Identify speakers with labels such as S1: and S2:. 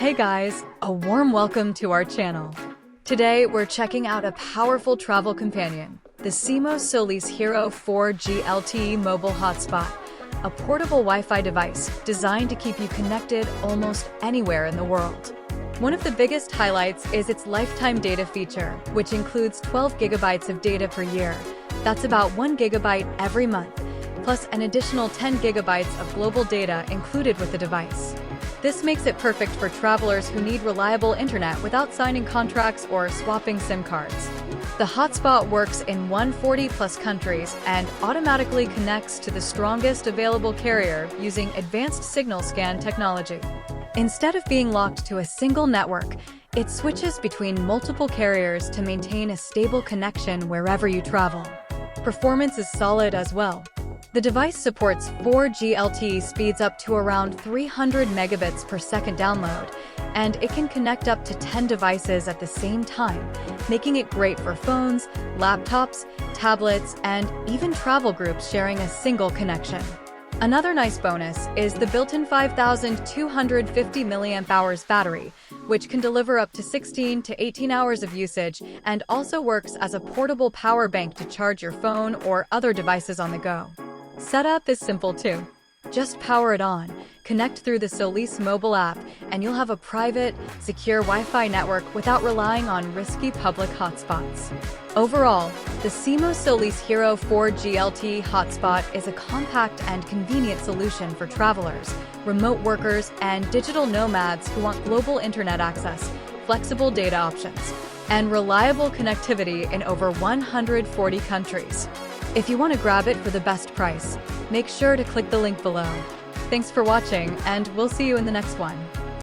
S1: Hey guys, a warm welcome to our channel. Today we're checking out a powerful travel companion, the SIMO Solis Hero 4G LTE Mobile Hotspot, a portable Wi-Fi device designed to keep you connected almost anywhere in the world. One of the biggest highlights is its lifetime data feature, which includes 12 gigabytes of data per year. That's about 1 gigabyte every month, plus an additional 10 gigabytes of global data included with the device. This makes it perfect for travelers who need reliable internet without signing contracts or swapping SIM cards. The hotspot works in 140+ countries and automatically connects to the strongest available carrier using advanced signal scan technology. Instead of being locked to a single network, it switches between multiple carriers to maintain a stable connection wherever you travel. Performance is solid as well. The device supports 4G LTE speeds up to around 300 megabits per second download, and it can connect up to 10 devices at the same time, making it great for phones, laptops, tablets, and even travel groups sharing a single connection. Another nice bonus is the built-in 5,250 mAh battery, which can deliver up to 16 to 18 hours of usage and also works as a portable power bank to charge your phone or other devices on the go. Setup is simple too. Just power it on, connect through the Solis mobile app, and you'll have a private, secure Wi-Fi network without relying on risky public hotspots. Overall, the SIMO Solis Hero 4G LTE hotspot is a compact and convenient solution for travelers, remote workers, and digital nomads who want global internet access, flexible data options, and reliable connectivity in over 140 countries. If you want to grab it for the best price, make sure to click the link below. Thanks for watching, and we'll see you in the next one.